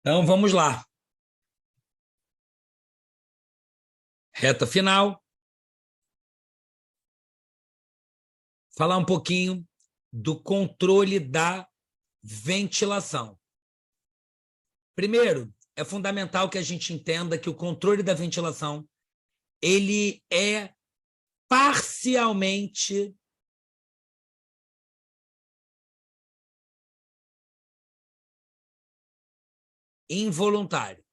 Então, vamos lá. Reta final. Falar um pouquinho do controle da ventilação. Primeiro, é fundamental que a gente entenda que o controle da ventilação ele é parcialmente involuntário.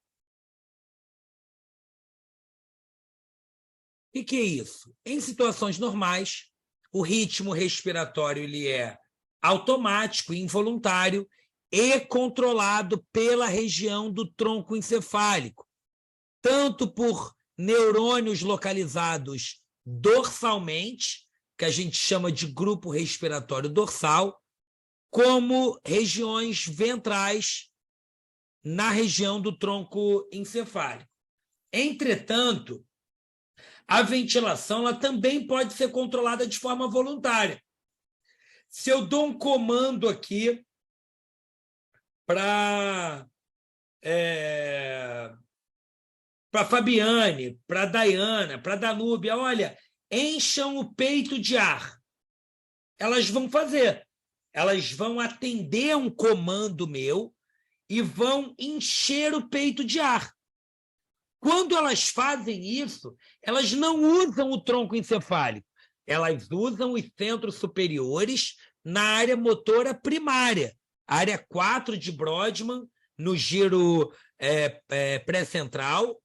O que é isso? Em situações normais, o ritmo respiratório ele é automático, involuntário e controlado pela região do tronco encefálico, tanto por neurônios localizados dorsalmente, que a gente chama de grupo respiratório dorsal, como regiões ventrais na região do tronco encefálico. Entretanto, a ventilação ela também pode ser controlada de forma voluntária. Se eu dou um comando aqui para Fabiane, para Daiana, para Danúbia, olha, encham o peito de ar. Elas vão fazer. Elas vão atender um comando meu e vão encher o peito de ar. Quando elas fazem isso, elas não usam o tronco encefálico, elas usam os centros superiores na área motora primária, área 4 de Brodmann, no giro pré-central,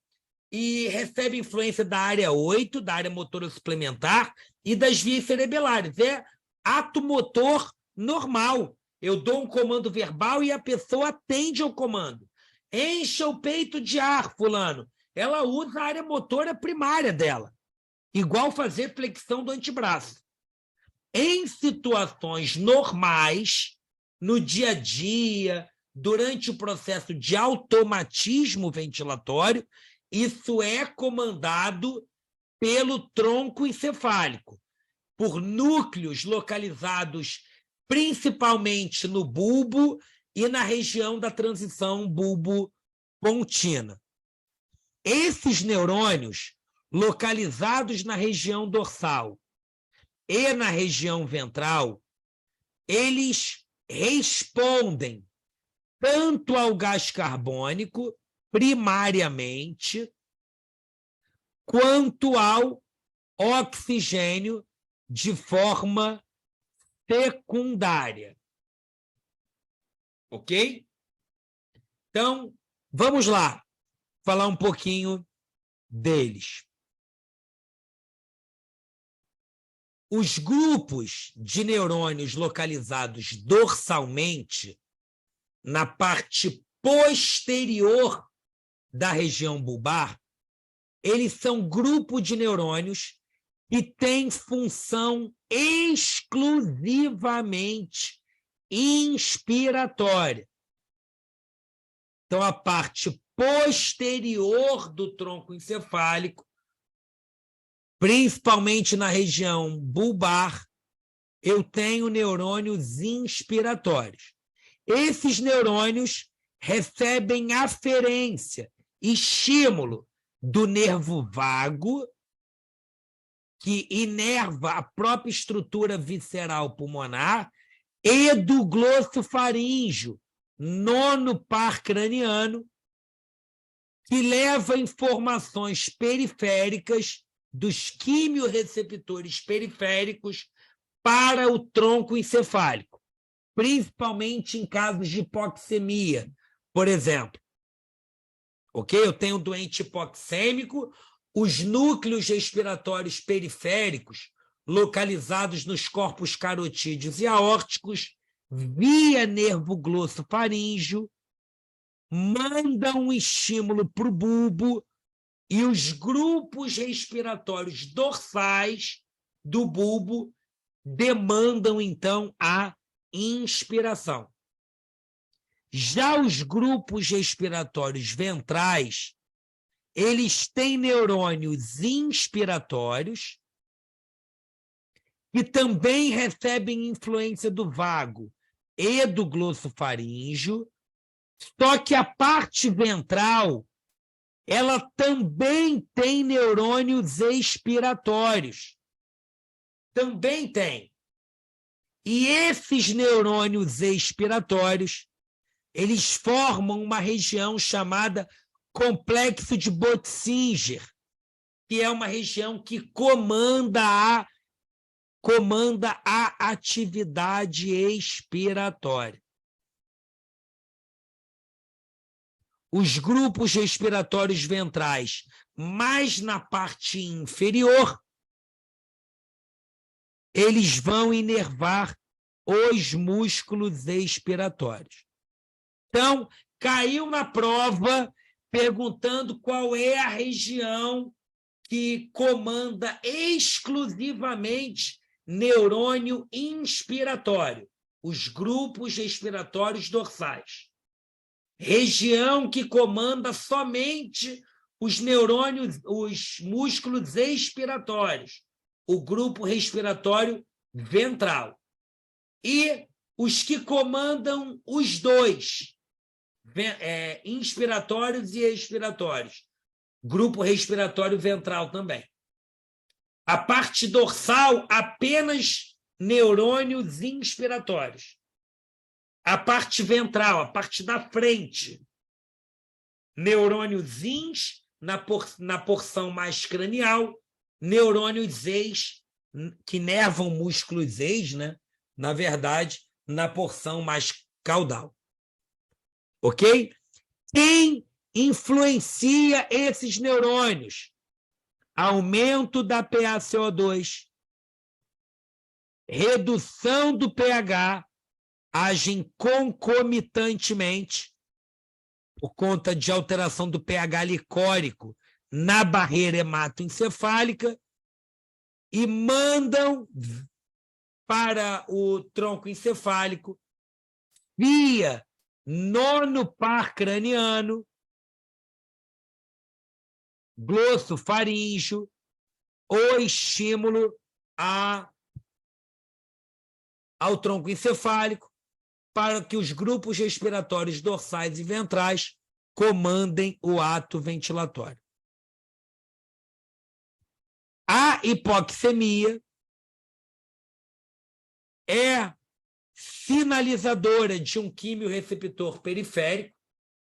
e recebe influência da área 8, da área motora suplementar e das vias cerebelares. É ato motor normal. Eu dou um comando verbal e a pessoa atende ao comando. Encha o peito de ar, fulano. Ela usa a área motora primária dela, igual fazer flexão do antebraço. Em situações normais, no dia a dia, durante o processo de automatismo ventilatório, isso é comandado pelo tronco encefálico, por núcleos localizados principalmente no bulbo e na região da transição bulbo-pontina. Esses neurônios, localizados na região dorsal e na região ventral, eles respondem tanto ao gás carbônico, primariamente, quanto ao oxigênio de forma secundária. Ok? Então, vamos lá falar um pouquinho deles. Os grupos de neurônios localizados dorsalmente, na parte posterior da região bulbar, eles são grupo de neurônios que têm função exclusivamente inspiratória. Então, a parte posterior do tronco encefálico, principalmente na região bulbar, eu tenho neurônios inspiratórios. Esses neurônios recebem aferência, estímulo do nervo vago, que inerva a própria estrutura visceral pulmonar, e do glossofaríngeo, nono par craniano, que leva informações periféricas dos quimiorreceptores periféricos para o tronco encefálico, principalmente em casos de hipoxemia, por exemplo. Ok? Eu tenho um doente hipoxêmico, os núcleos respiratórios periféricos, localizados nos corpos carotídeos e aórticos, via nervo glossofaríngeo, mandam um estímulo para o bulbo e os grupos respiratórios dorsais do bulbo demandam, então, a inspiração. Já os grupos respiratórios ventrais, eles têm neurônios inspiratórios que também recebem influência do vago e do glossofaríngeo, Só que a parte ventral, ela também tem neurônios expiratórios. Também tem. E esses neurônios expiratórios, eles formam uma região chamada complexo de Böttinger, que é uma região que comanda a atividade expiratória. Os grupos respiratórios ventrais, mais na parte inferior, eles vão inervar os músculos expiratórios. Então, caiu na prova perguntando qual é a região que comanda exclusivamente neurônio inspiratório, os grupos respiratórios dorsais. Região que comanda somente os neurônios, os músculos expiratórios, o grupo respiratório ventral. E os que comandam os dois, inspiratórios e expiratórios, grupo respiratório ventral também. A parte dorsal, apenas neurônios inspiratórios. A parte ventral, a parte da frente, neurônios ins na porção mais cranial, neurônios ex, que inervam músculos ex, né? Na verdade, na porção mais caudal. Ok? Quem influencia esses neurônios? Aumento da PaCO2, redução do pH, agem concomitantemente por conta de alteração do pH licórico na barreira hematoencefálica e mandam para o tronco encefálico via nono par craniano, glossofaríngeo, o estímulo ao tronco encefálico para que os grupos respiratórios dorsais e ventrais comandem o ato ventilatório. A hipoxemia é sinalizadora de um quimiorreceptor periférico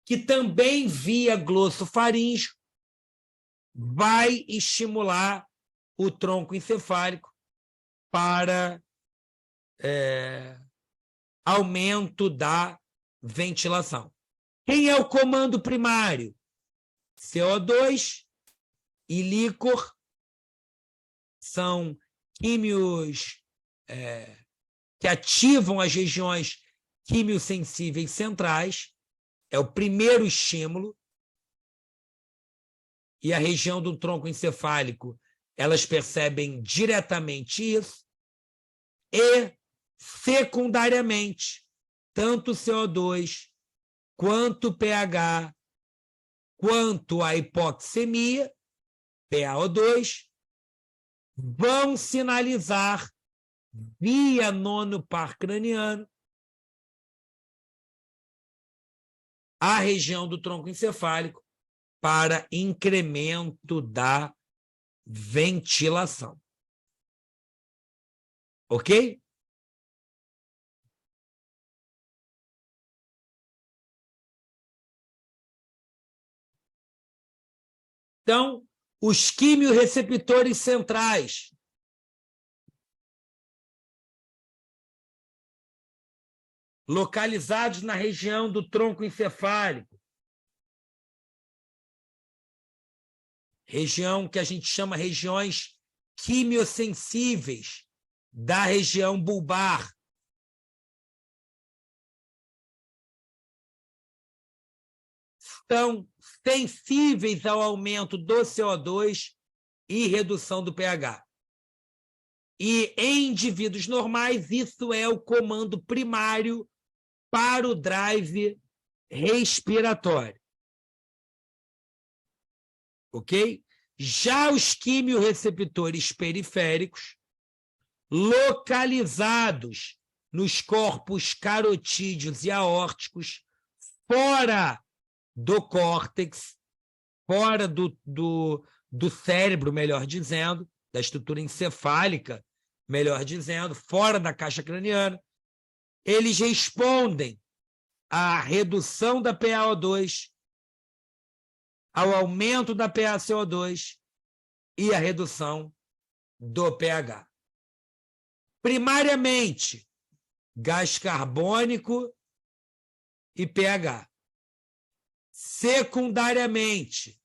que também, via glossofaríngeo, vai estimular o tronco encefálico para aumento da ventilação. Quem é o comando primário? CO2 e líquor são químios que ativam as regiões quimiosensíveis centrais, é o primeiro estímulo, e a região do tronco encefálico, elas percebem diretamente isso, e, secundariamente, tanto o CO2, quanto o pH, quanto a hipoxemia, PaO2, vão sinalizar via nono par craniano a região do tronco encefálico para incremento da ventilação. Ok? Então, os quimiorreceptores centrais. Localizados na região do tronco encefálico. Região que a gente chama regiões quimiosensíveis da região bulbar. São sensíveis ao aumento do CO2 e redução do pH. E em indivíduos normais, isso é o comando primário para o drive respiratório. Ok? Já os quimiorreceptores periféricos, localizados nos corpos carotídeos e aórticos, fora do córtex, fora do cérebro, melhor dizendo, da estrutura encefálica, melhor dizendo, fora da caixa craniana, eles respondem à redução da PaO2, ao aumento da PaCO2 e à redução do pH. Primariamente, gás carbônico e pH. Secundariamente,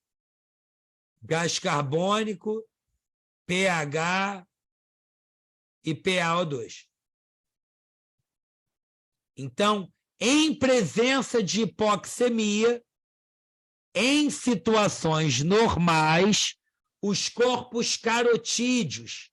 gás carbônico, pH e PaO2. Então, em presença de hipoxemia, em situações normais, os corpos carotídeos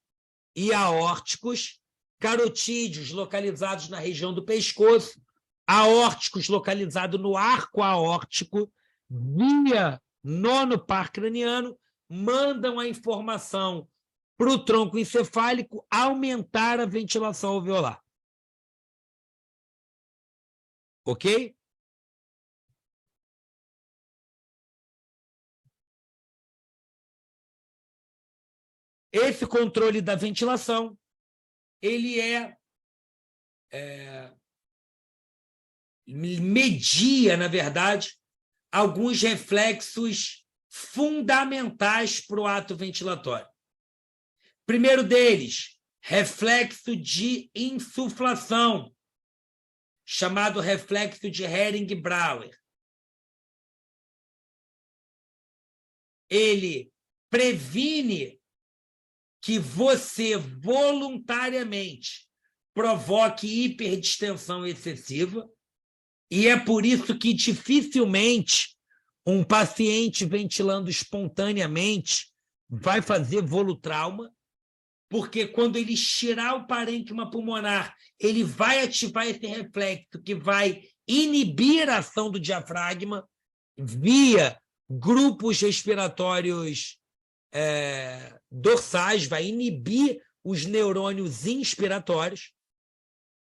e aórticos, carotídeos localizados na região do pescoço, aórticos localizados no arco aórtico, via nono par craniano, mandam a informação para o tronco encefálico aumentar a ventilação alveolar. Ok? Esse controle da ventilação, ele media, na verdade, alguns reflexos fundamentais para o ato ventilatório. Primeiro deles, reflexo de insuflação, chamado reflexo de Hering-Brauer. Ele previne que você voluntariamente provoque hiperdistensão excessiva, e é por isso que dificilmente um paciente ventilando espontaneamente vai fazer volutrauma, porque quando ele estirar o parênquima pulmonar, ele vai ativar esse reflexo que vai inibir a ação do diafragma via grupos respiratórios dorsais, vai inibir os neurônios inspiratórios.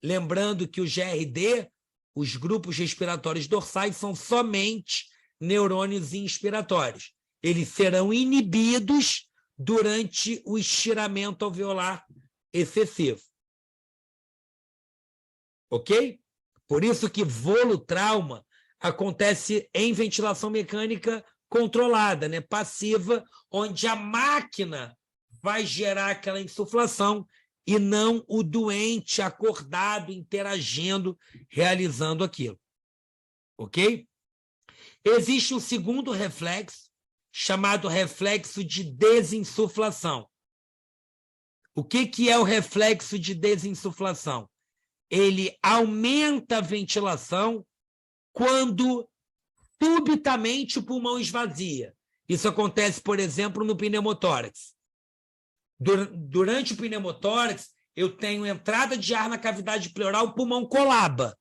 Lembrando que o GRD, os grupos respiratórios dorsais, são somente neurônios inspiratórios. Eles serão inibidos durante o estiramento alveolar excessivo. Ok? Por isso que volutrauma acontece em ventilação mecânica controlada, né? Passiva, onde a máquina vai gerar aquela insuflação e não o doente acordado, interagindo, realizando aquilo. Ok? Existe um segundo reflexo, chamado reflexo de desinsuflação. O que é o reflexo de desinsuflação? Ele aumenta a ventilação quando subitamente o pulmão esvazia. Isso acontece, por exemplo, no pneumotórax. Durante o pneumotórax, eu tenho entrada de ar na cavidade pleural, o pulmão colaba.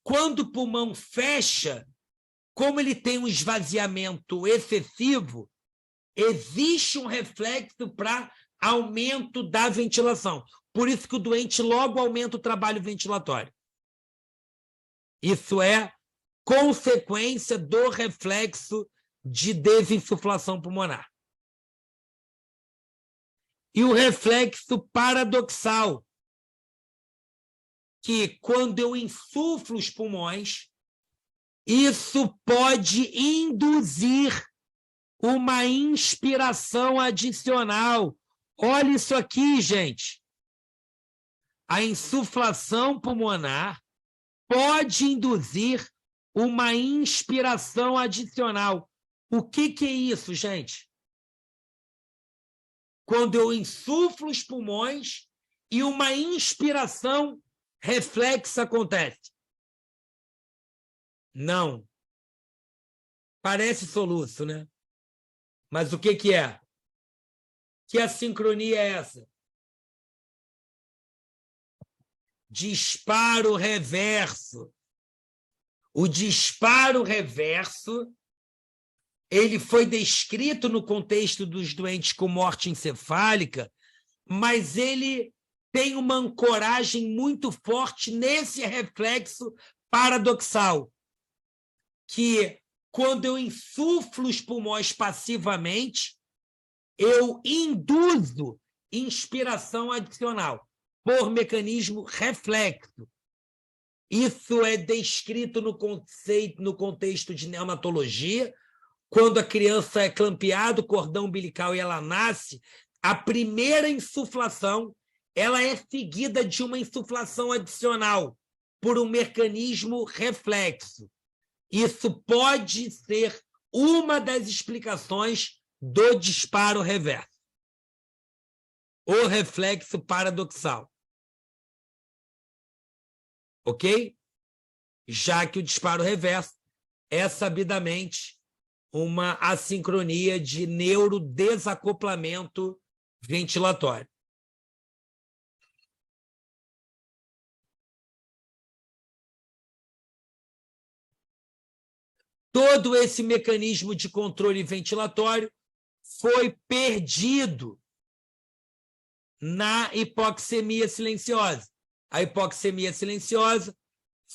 Quando o pulmão fecha, como ele tem um esvaziamento excessivo, existe um reflexo para aumento da ventilação. Por isso que o doente logo aumenta o trabalho ventilatório. Isso é consequência do reflexo de desinsuflação pulmonar. E o reflexo paradoxal, que quando eu insuflo os pulmões, isso pode induzir uma inspiração adicional. Olha isso aqui, gente. A insuflação pulmonar pode induzir uma inspiração adicional. O que é isso, gente? Quando eu insuflo os pulmões e uma inspiração reflexa acontece. Não. Parece soluço, né? Mas o que é? Que assincronia é essa? Disparo reverso. O disparo reverso, ele foi descrito no contexto dos doentes com morte encefálica, mas ele tem uma ancoragem muito forte nesse reflexo paradoxal. que, quando eu insuflo os pulmões passivamente, eu induzo inspiração adicional por mecanismo reflexo. Isso é descrito no contexto de neonatologia. Quando a criança é clampeada, o cordão umbilical, e ela nasce, a primeira insuflação ela é seguida de uma insuflação adicional por um mecanismo reflexo. Isso pode ser uma das explicações do disparo reverso, o reflexo paradoxal. Ok? Já que o disparo reverso é sabidamente uma assincronia de neurodesacoplamento ventilatório. Todo esse mecanismo de controle ventilatório foi perdido na hipoxemia silenciosa. A hipoxemia silenciosa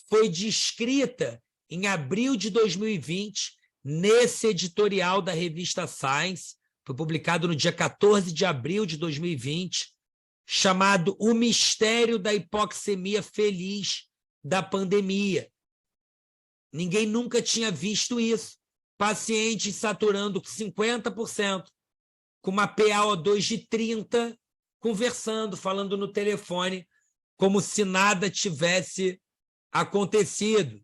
foi descrita em abril de 2020, nesse editorial da revista Science, foi publicado no dia 14 de abril de 2020, chamado O Mistério da Hipoxemia Feliz da Pandemia. Ninguém nunca tinha visto isso. Pacientes saturando 50%, com uma PaO2 de 30%, conversando, falando no telefone, como se nada tivesse acontecido.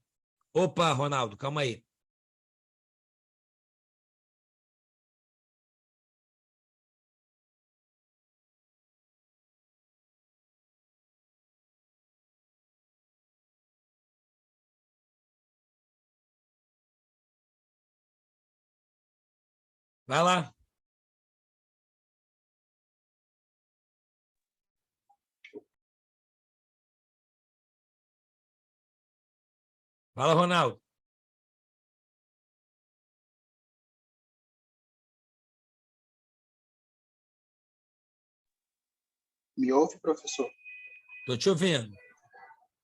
Opa, Ronaldo, calma aí. Vai lá. Fala, Ronaldo. Me ouve, professor? Estou te ouvindo.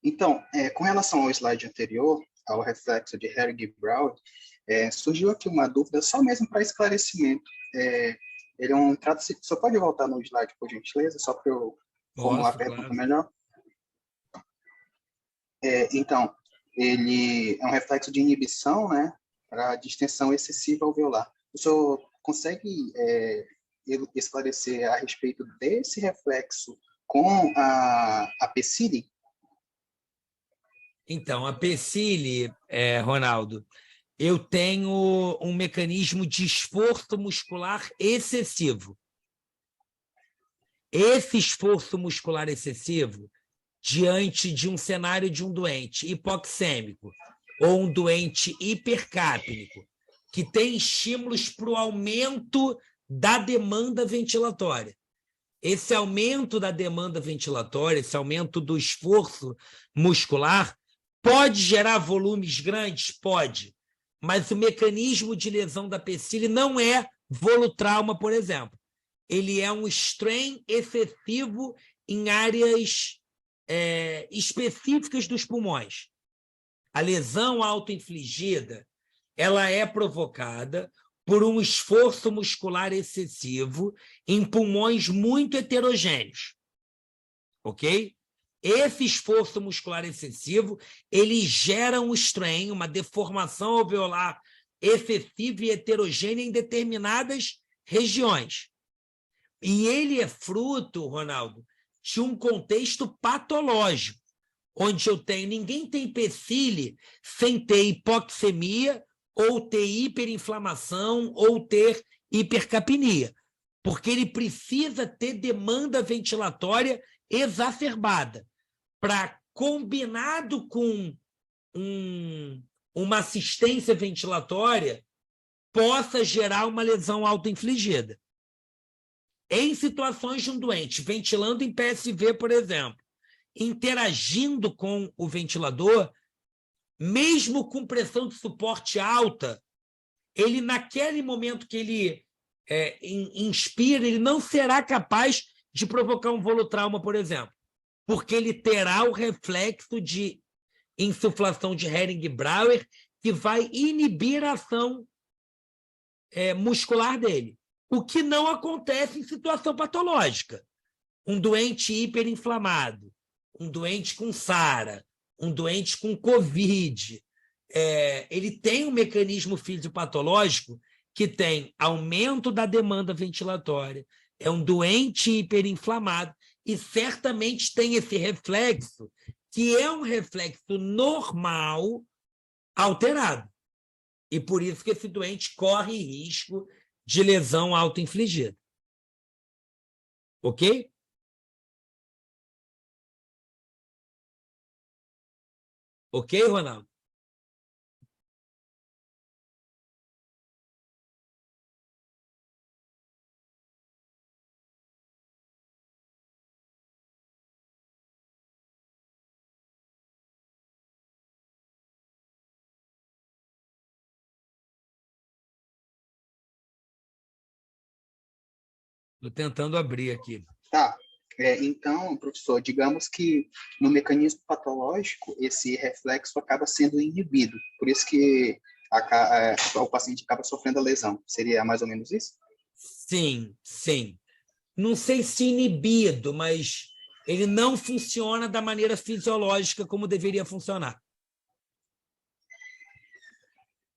Então, com relação ao slide anterior, ao reflexo de Herrig-Brown, surgiu aqui uma dúvida, só mesmo para esclarecimento. Ele é um trato... Só pode voltar no slide, por gentileza, só para eu formular a pergunta claro. melhor? Então, ele é um reflexo de inibição, né, para distensão excessiva alveolar. O senhor consegue esclarecer a respeito desse reflexo com a PCILI? Então, a PCILI, Ronaldo, eu tenho um mecanismo de esforço muscular excessivo. Esse esforço muscular excessivo, diante de um cenário de um doente hipoxêmico ou um doente hipercápnico, que tem estímulos para o aumento da demanda ventilatória. Esse aumento da demanda ventilatória, esse aumento do esforço muscular, pode gerar volumes grandes? Pode. Mas o mecanismo de lesão da PCILI não é volutrauma, por exemplo. Ele é um strain excessivo em áreas específicas dos pulmões. A lesão autoinfligida, ela é provocada por um esforço muscular excessivo em pulmões muito heterogêneos. Ok? Esse esforço muscular excessivo, ele gera um strain, uma deformação alveolar excessiva e heterogênea em determinadas regiões. E ele é fruto, Ronaldo, de um contexto patológico, onde ninguém tem PCILI sem ter hipoxemia, ou ter hiperinflamação, ou ter hipercapnia, porque ele precisa ter demanda ventilatória exacerbada, para, combinado com uma assistência ventilatória, possa gerar uma lesão autoinfligida. Em situações de um doente ventilando em PSV, por exemplo, interagindo com o ventilador, mesmo com pressão de suporte alta, ele, naquele momento que ele inspira, ele não será capaz de provocar um volutrauma, por exemplo, porque ele terá o reflexo de insuflação de Hering-Brauer, que vai inibir a ação muscular dele. O que não acontece em situação patológica. Um doente hiperinflamado, um doente com SARA, um doente com COVID, ele tem um mecanismo fisiopatológico que tem aumento da demanda ventilatória, é um doente hiperinflamado e certamente tem esse reflexo, que é um reflexo normal alterado. E por isso que esse doente corre risco de lesão autoinfligida. Ok? Ok, Ronaldo? Estou tentando abrir aqui. Tá. Então, professor, digamos que no mecanismo patológico, esse reflexo acaba sendo inibido. Por isso que o paciente acaba sofrendo a lesão. Seria mais ou menos isso? Sim, sim. Não sei se inibido, mas ele não funciona da maneira fisiológica como deveria funcionar.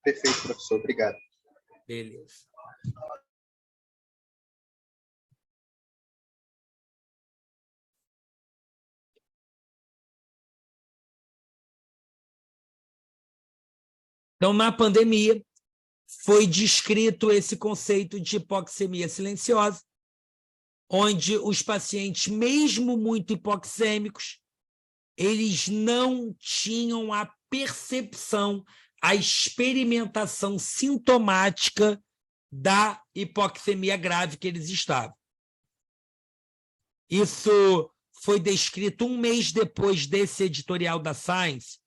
Perfeito, professor. Obrigado. Beleza. Então, na pandemia, foi descrito esse conceito de hipoxemia silenciosa, onde os pacientes, mesmo muito hipoxêmicos, eles não tinham a percepção, a experimentação sintomática da hipoxemia grave que eles estavam. Isso foi descrito um mês depois desse editorial da Science,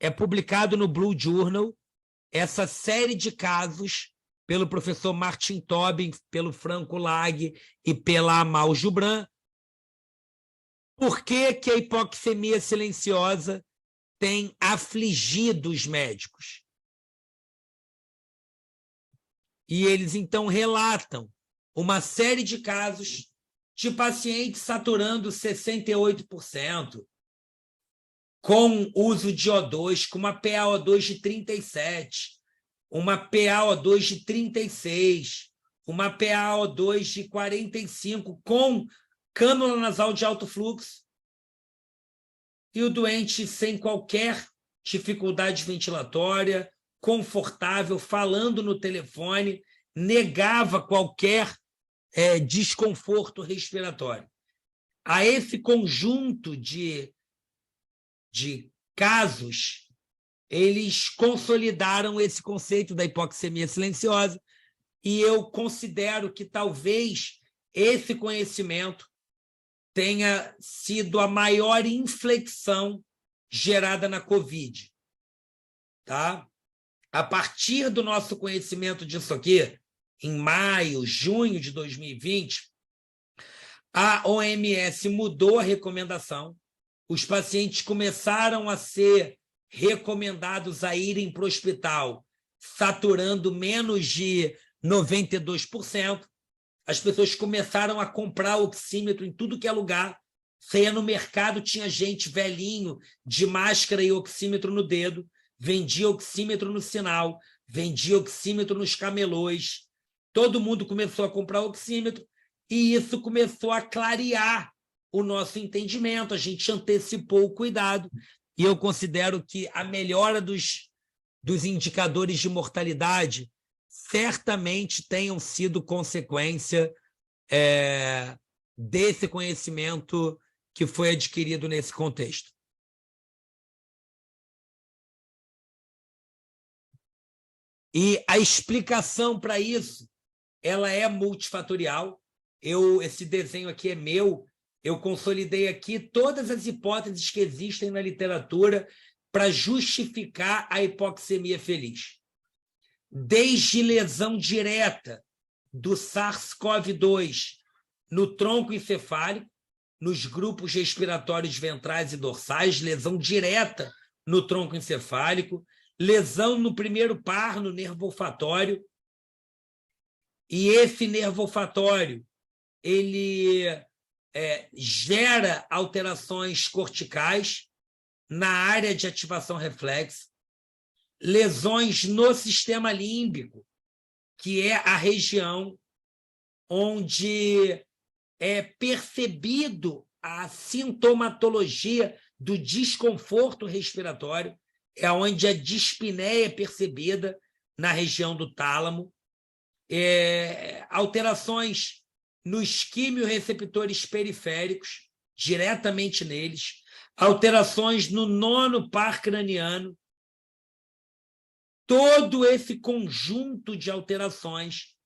é publicado no Blue Journal, essa série de casos pelo professor Martin Tobin, pelo Franco Lag e pela Amal Jubran. Por que que a hipoxemia silenciosa tem afligido os médicos? E eles, então, relatam uma série de casos de pacientes saturando 68%, com uso de O2, com uma PaO2 de 37, uma PaO2 de 36, uma PaO2 de 45, com cânula nasal de alto fluxo, e o doente sem qualquer dificuldade ventilatória, confortável, falando no telefone, negava qualquer desconforto respiratório. A esse conjunto de casos, eles consolidaram esse conceito da hipoxemia silenciosa, e eu considero que talvez esse conhecimento tenha sido a maior inflexão gerada na COVID. Tá? A partir do nosso conhecimento disso aqui, em maio, junho de 2020, a OMS mudou a recomendação, os pacientes começaram a ser recomendados a irem para o hospital saturando menos de 92%, as pessoas começaram a comprar oxímetro em tudo que é lugar. Você ia no mercado, tinha gente velhinho, de máscara e oxímetro no dedo, vendia oxímetro no sinal, vendia oxímetro nos camelôs. Todo mundo começou a comprar oxímetro e isso começou a clarear o nosso entendimento. A gente antecipou o cuidado e eu considero que a melhora dos indicadores de mortalidade certamente tenham sido consequência desse conhecimento que foi adquirido nesse contexto. E a explicação para isso, ela é multifatorial. Esse desenho aqui é meu, eu consolidei aqui todas as hipóteses que existem na literatura para justificar a hipoxemia feliz. Desde lesão direta do SARS-CoV-2 no tronco encefálico, nos grupos respiratórios ventrais e dorsais, lesão direta no tronco encefálico, lesão no primeiro par, no nervo olfatório, e esse nervo olfatório ele gera alterações corticais na área de ativação reflexa, lesões no sistema límbico, que é a região onde é percebido a sintomatologia do desconforto respiratório, é onde a dispneia é percebida na região do tálamo, alterações nos quimiorreceptores periféricos, diretamente neles, alterações no nono par craniano. Todo esse conjunto de alterações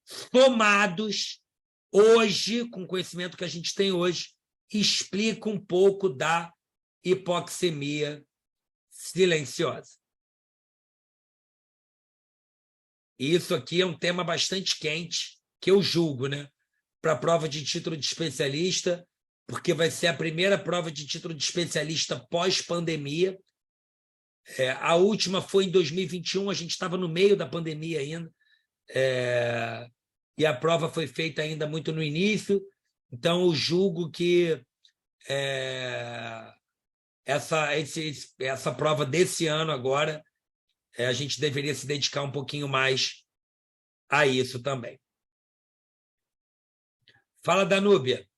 somados, hoje, com o conhecimento que a gente tem hoje, explica um pouco da hipoxemia silenciosa. E isso aqui é um tema bastante quente, que eu julgo, né? Para a prova de título de especialista, porque vai ser a primeira prova de título de especialista pós-pandemia. A última foi em 2021, a gente estava no meio da pandemia ainda, e a prova foi feita ainda muito no início, então eu julgo que essa prova desse ano agora, a gente deveria se dedicar um pouquinho mais a isso também. Fala, Danúbia.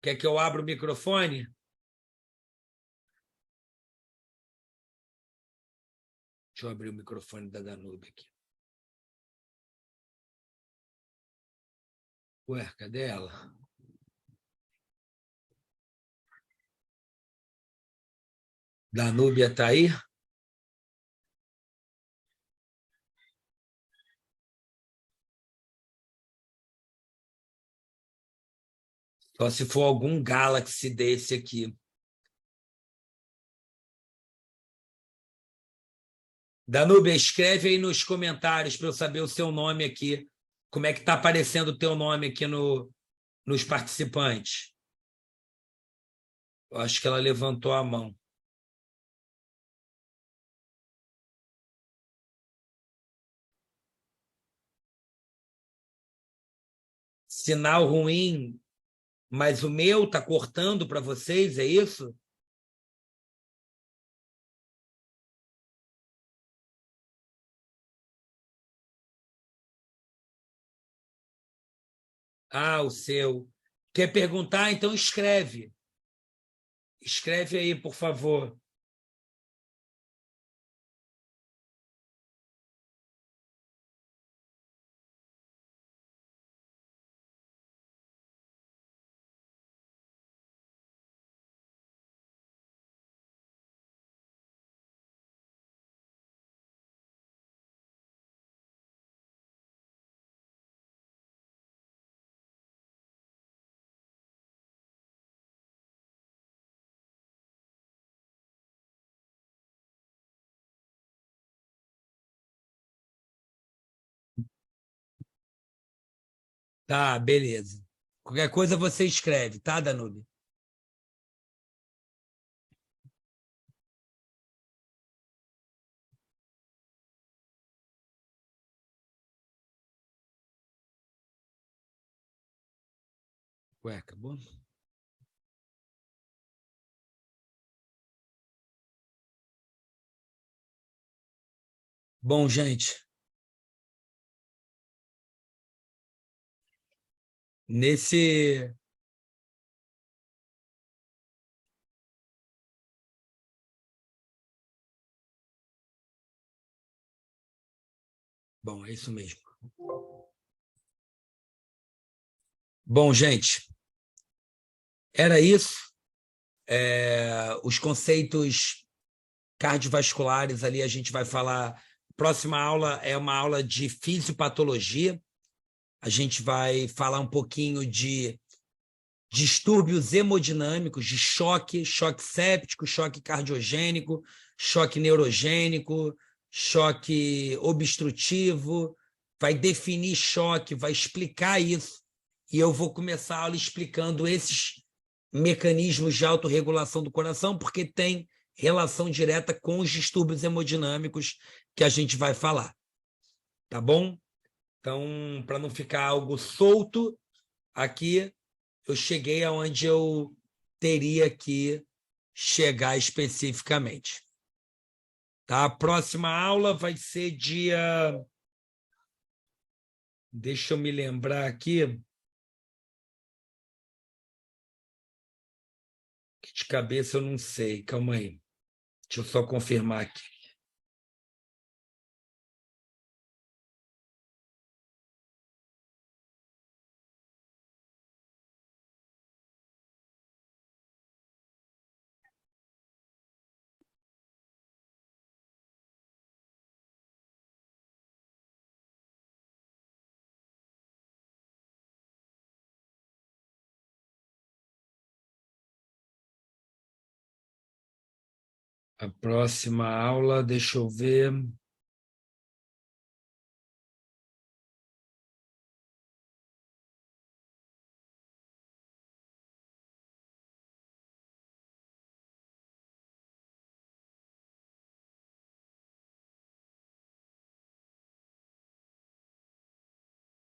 Quer que eu abra o microfone? Deixa eu abrir o microfone da Danúbia aqui. Ué, cadê ela? Danúbia está aí? Só se for algum Galaxy desse aqui. Danúbia, escreve aí nos comentários para eu saber o seu nome aqui. Como é que está aparecendo o teu nome aqui nos participantes? Eu acho que ela levantou a mão. Sinal ruim, mas o meu está cortando para vocês, é isso? Ah, o seu. Quer perguntar? Então escreve. Escreve aí, por favor. Tá, beleza. Qualquer coisa você escreve, tá, Danúbia? Ué, acabou? Bom, gente, nesse... Bom, é isso mesmo. Bom, gente, era isso. Os conceitos cardiovasculares ali a gente vai falar. Próxima aula é uma aula de fisiopatologia. A gente vai falar um pouquinho de distúrbios hemodinâmicos, de choque séptico, choque cardiogênico, choque neurogênico, choque obstrutivo. Vai definir choque, vai explicar isso e eu vou começar a aula explicando esses mecanismos de autorregulação do coração, porque tem relação direta com os distúrbios hemodinâmicos que a gente vai falar. Tá bom? Então, para não ficar algo solto, aqui eu cheguei aonde eu teria que chegar especificamente. Tá? A próxima aula vai ser dia... Deixa eu me lembrar aqui. De cabeça eu não sei. Calma aí. Deixa eu só confirmar aqui. A próxima aula, deixa eu ver.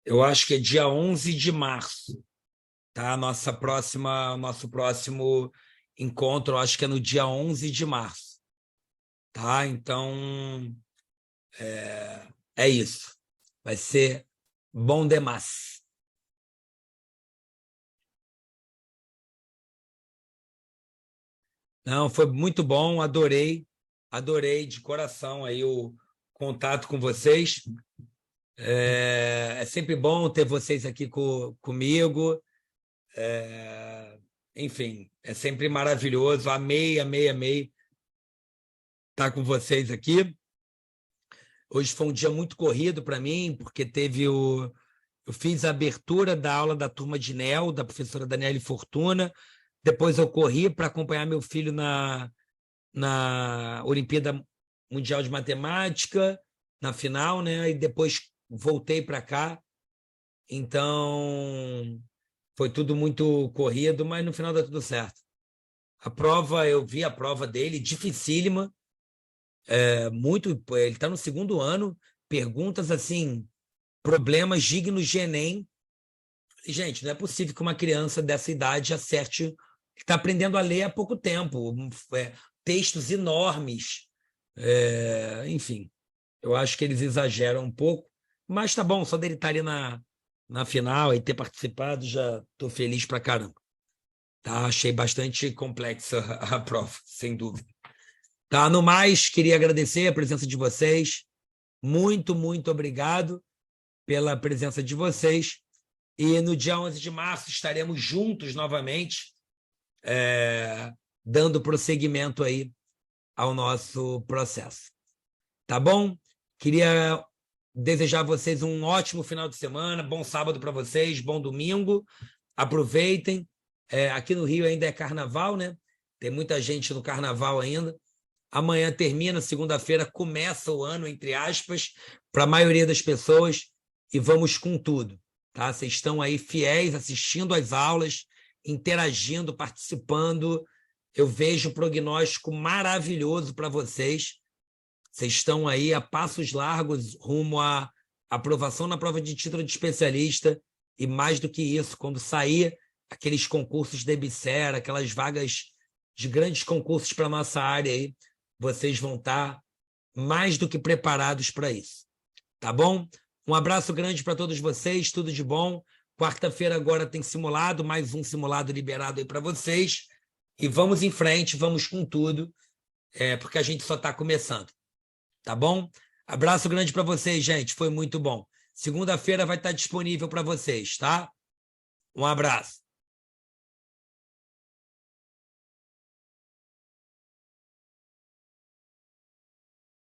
Eu acho que é dia 11 de março, tá? Nosso próximo encontro, eu acho que é no dia 11 de março, tá? Então, é isso. Vai ser bom demais. Não, foi muito bom, adorei de coração aí o contato com vocês. É sempre bom ter vocês aqui comigo. Enfim, é sempre maravilhoso. Amei estar com vocês aqui. Hoje foi um dia muito corrido para mim, porque eu fiz a abertura da aula da turma de NEL, da professora Daniele Fortuna. Depois eu corri para acompanhar meu filho na Olimpíada Mundial de Matemática, na final, né? E depois voltei para cá. Então, foi tudo muito corrido, mas no final deu tudo certo. A prova, eu vi a prova dele, dificílima. Ele está no segundo ano, perguntas assim, problemas dignos de Enem. Gente, não é possível que uma criança dessa idade acerte, está aprendendo a ler há pouco tempo, textos enormes. Enfim, eu acho que eles exageram um pouco, mas tá bom, só dele estar ali na final e ter participado, já estou feliz pra caramba. Tá? Achei bastante complexa a prova, sem dúvida. Tá? No mais, queria agradecer a presença de vocês. Muito obrigado pela presença de vocês. E no dia 11 de março estaremos juntos novamente, dando prosseguimento aí ao nosso processo. Tá bom? Queria desejar a vocês um ótimo final de semana, bom sábado para vocês, bom domingo. Aproveitem. Aqui no Rio ainda é carnaval, né? Tem muita gente no carnaval ainda. Amanhã termina, segunda-feira começa o ano, entre aspas, para a maioria das pessoas, e vamos com tudo. Tá? Vocês estão aí fiéis, assistindo às aulas, interagindo, participando. Eu vejo um prognóstico maravilhoso para vocês. Vocês estão aí a passos largos rumo à aprovação na prova de título de especialista, e mais do que isso, quando sair aqueles concursos de EBSER, aquelas vagas de grandes concursos para a nossa área aí, vocês vão estar mais do que preparados para isso. Tá bom? Um abraço grande para todos vocês, tudo de bom. Quarta-feira agora tem simulado, mais um simulado liberado aí para vocês. E vamos em frente, vamos com tudo, porque a gente só está começando. Tá bom? Abraço grande para vocês, gente. Foi muito bom. Segunda-feira vai estar disponível para vocês, tá? Um abraço.